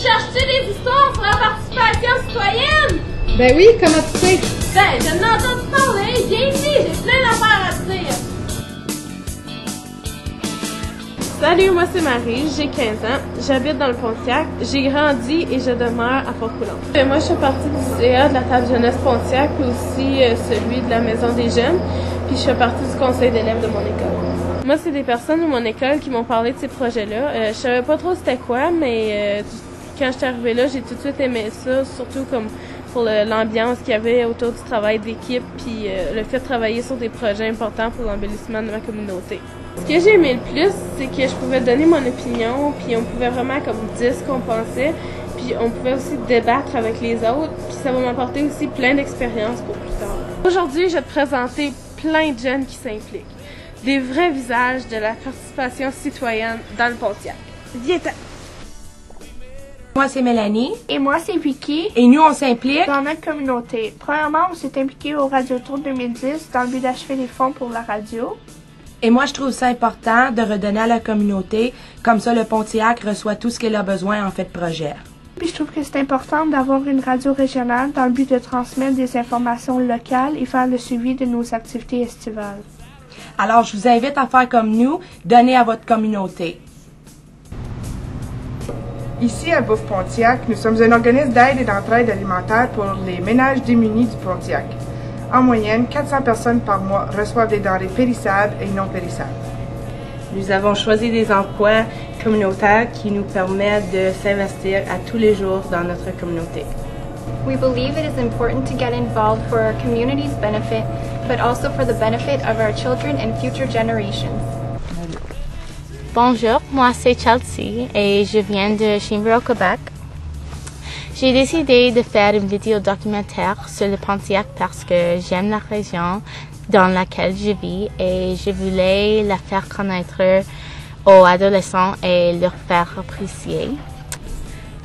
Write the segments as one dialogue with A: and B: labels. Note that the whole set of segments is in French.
A: cherches-tu des histoires sur la participation citoyenne?
B: Ben oui, comment tu sais?
A: Ben, je n'ai entendu parler. Viens ici, j'ai plein d'affaires à te dire.
C: Salut, moi c'est Marie, j'ai 15 ans, j'habite dans le Pontiac, j'ai grandi et je demeure à Fort-Coulombe. Moi je suis partie du CA de la table jeunesse Pontiac, puis aussi celui de la maison des jeunes, puis je suis partie du conseil d'élèves de mon école. Moi c'est des personnes de mon école qui m'ont parlé de ces projets-là. Je savais pas trop c'était quoi, mais quand je suis arrivée là, j'ai tout de suite aimé ça, surtout comme pour l'ambiance qu'il y avait autour du travail d'équipe, puis le fait de travailler sur des projets importants pour l'embellissement de ma communauté. Ce que j'ai aimé le plus, c'est que je pouvais donner mon opinion, puis on pouvait vraiment comme dire ce qu'on pensait, puis on pouvait aussi débattre avec les autres, puis ça va m'apporter aussi plein d'expériences pour plus tard. Aujourd'hui, je vais te présenter plein de jeunes qui s'impliquent, des vrais visages de la participation citoyenne dans le Pontiac. Viens-t'en!
D: Moi, c'est Mélanie.
E: Et moi, c'est Vicky.
D: Et nous, on s'implique
E: Dans notre communauté. Premièrement, on s'est impliqué au Radiotour 2010 dans le but d'achever les fonds pour la radio.
D: Et moi, je trouve ça important de redonner à la communauté. Comme ça, le Pontiac reçoit tout ce qu'il a besoin en fait de projet.
E: Puis je trouve que c'est important d'avoir une radio régionale dans le but de transmettre des informations locales et faire le suivi de nos activités estivales.
D: Alors, je vous invite à faire comme nous, donner à votre communauté.
F: Ici, à Bouffe Pontiac, nous sommes un organisme d'aide et d'entraide alimentaire pour les ménages démunis du Pontiac. En moyenne, 400 personnes par mois reçoivent des denrées périssables et non périssables.
G: Nous avons choisi des emplois communautaires qui nous permettent de s'investir à tous les jours dans notre communauté.
H: We believe it is important to get involved for our community's benefit, but also for the benefit of our children and future generations.
I: Bonjour, moi c'est Chelsea et je viens de Chambly au Québec. J'ai décidé de faire une vidéo documentaire sur le Pontiac parce que j'aime la région dans laquelle je vis et je voulais la faire connaître aux adolescents et leur faire apprécier.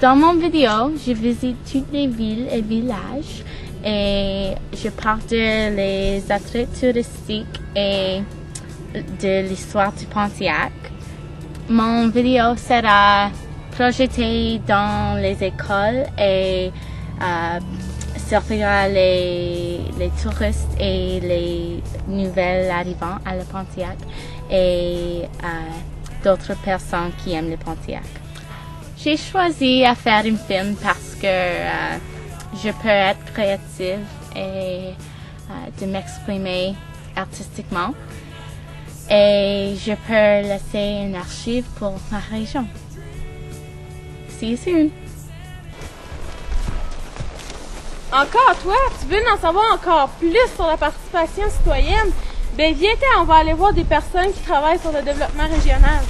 I: Dans mon vidéo, je visite toutes les villes et villages et je parle de les attraits touristiques et de l'histoire du Pontiac. Mon vidéo sera projeté dans les écoles et servira les touristes et les nouvelles arrivants à le Pontiac et d'autres personnes qui aiment le Pontiac. J'ai choisi à faire un film parce que je peux être créative et de m'exprimer artistiquement et je peux laisser une archive pour ma région. See you soon.
C: Encore toi, tu veux en savoir encore plus sur la participation citoyenne? Ben viens-t'en, on va aller voir des personnes qui travaillent sur le développement régional.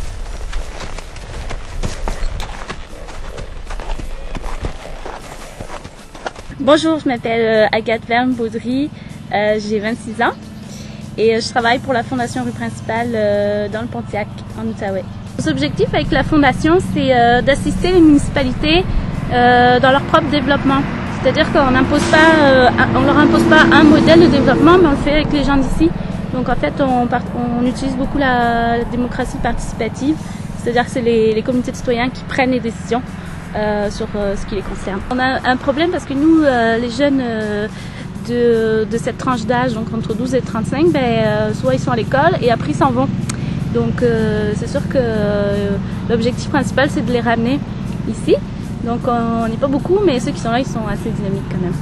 J: Bonjour, je m'appelle Agathe Verne-Baudry, j'ai 26 ans et je travaille pour la Fondation Rue Principale dans le Pontiac, en Outaouais. Nos objectifs avec la Fondation, c'est d'assister les municipalités dans leur propre développement. C'est-à-dire qu'on on leur impose pas un modèle de développement, mais on le fait avec les gens d'ici. Donc en fait, on utilise beaucoup la démocratie participative, c'est-à-dire que c'est les comités de citoyens qui prennent les décisions sur ce qui les concerne. On a un problème parce que nous, les jeunes de cette tranche d'âge, donc entre 12 et 35, soit ils sont à l'école et après ils s'en vont. Donc c'est sûr que l'objectif principal c'est de les ramener ici. Donc on n'est pas beaucoup, mais ceux qui sont là, ils sont assez dynamiques quand même.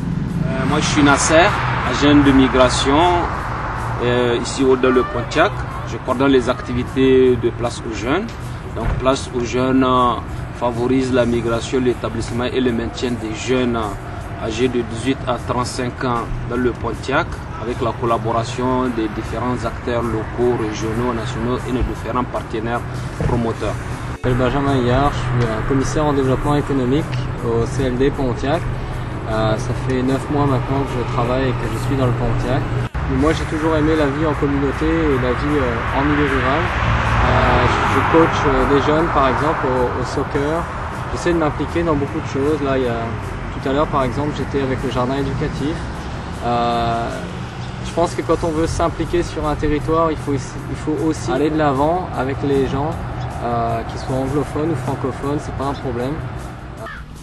K: Moi je suis Nasser, agent de migration ici dans le Pontiac. Je coordonne les activités de Place aux Jeunes. Donc Place aux Jeunes favorise la migration, l'établissement et le maintien des jeunes âgés de 18 à 35 ans dans le Pontiac, avec la collaboration des différents acteurs locaux, régionaux, nationaux et nos différents partenaires promoteurs.
L: Je m'appelle Benjamin Hillard, je suis un commissaire en développement économique au CLD Pontiac. Ça fait 9 mois maintenant que je travaille et que je suis dans le Pontiac. Moi j'ai toujours aimé la vie en communauté et la vie en milieu rural. Je coach des jeunes par exemple au soccer. J'essaie de m'impliquer dans beaucoup de choses. Là, tout à l'heure par exemple j'étais avec le jardin éducatif. Je pense que quand on veut s'impliquer sur un territoire, il faut aussi aller de l'avant avec les gens, qu'ils soient anglophones ou francophones, c'est pas un problème.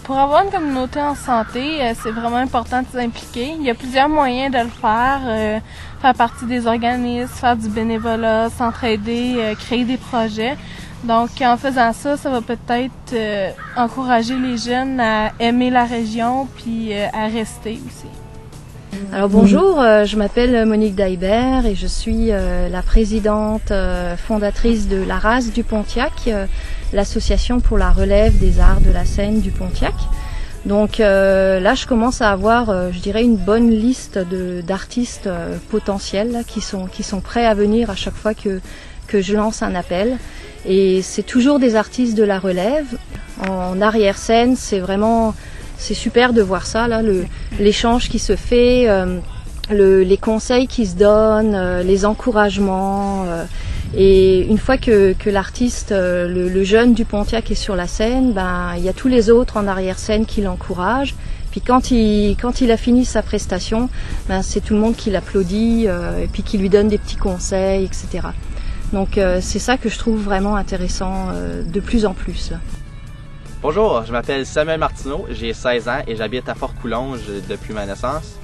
C: Pour avoir une communauté en santé, c'est vraiment important de s'impliquer. Il y a plusieurs moyens de le faire. Faire partie des organismes, faire du bénévolat, s'entraider, créer des projets. Donc, en faisant ça, ça va peut-être encourager les jeunes à aimer la région puis à rester aussi.
B: Alors bonjour, je m'appelle Monique Daibert et je suis la présidente fondatrice de la RAS du Pontiac, l'association pour la relève des arts de la scène du Pontiac. Donc là, je commence à avoir, je dirais, une bonne liste d'artistes potentiels là, qui sont prêts à venir à chaque fois que je lance un appel. Et c'est toujours des artistes de la relève. En arrière-scène, c'est super de voir ça, là, l'échange qui se fait, les conseils qui se donnent, les encouragements. Et une fois que l'artiste, le jeune du Pontiac est sur la scène, ben il y a tous les autres en arrière-scène qui l'encouragent. Puis quand il a fini sa prestation, ben c'est tout le monde qui l'applaudit et puis qui lui donne des petits conseils, etc. Donc c'est ça que je trouve vraiment intéressant de plus en plus. Là.
M: Bonjour, je m'appelle Samuel Martineau, j'ai 16 ans et j'habite à Fort-Coulonge depuis ma naissance.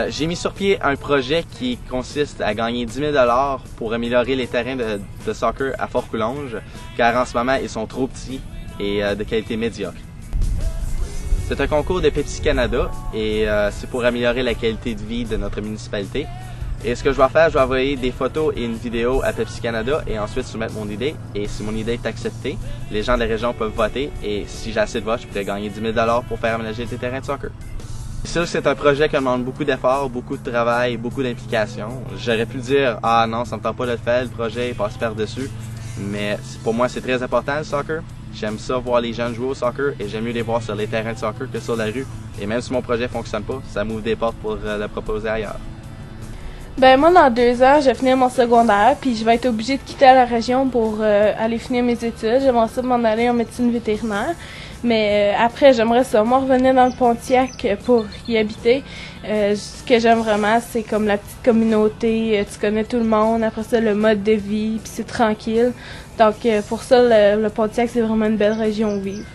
M: J'ai mis sur pied un projet qui consiste à gagner 10 000 $ pour améliorer les terrains de soccer à Fort-Coulonge, car en ce moment ils sont trop petits et de qualité médiocre. C'est un concours de Pepsi Canada et c'est pour améliorer la qualité de vie de notre municipalité. Et ce que je vais faire, je vais envoyer des photos et une vidéo à Pepsi Canada et ensuite soumettre mon idée. Et si mon idée est acceptée, les gens de la région peuvent voter et si j'ai assez de votes, je pourrais gagner 10 000 $ pour faire aménager des terrains de soccer. Ça, c'est un projet qui demande beaucoup d'efforts, beaucoup de travail, beaucoup d'implication. J'aurais pu dire « Ah non, ça me tente pas de le faire, le projet passe par-dessus ». Mais pour moi, c'est très important le soccer. J'aime ça voir les jeunes jouer au soccer et j'aime mieux les voir sur les terrains de soccer que sur la rue. Et même si mon projet fonctionne pas, ça m'ouvre des portes pour le proposer ailleurs.
C: Ben moi, dans 2 ans, je vais finir mon secondaire, puis je vais être obligée de quitter la région pour aller finir mes études. J'aimerais ça m'en aller en médecine vétérinaire. Mais après, j'aimerais ça, moi, revenir dans le Pontiac pour y habiter. Ce que j'aime vraiment, c'est comme la petite communauté, tu connais tout le monde, après ça, le mode de vie, puis c'est tranquille. Donc pour ça, le Pontiac, c'est vraiment une belle région où vivre.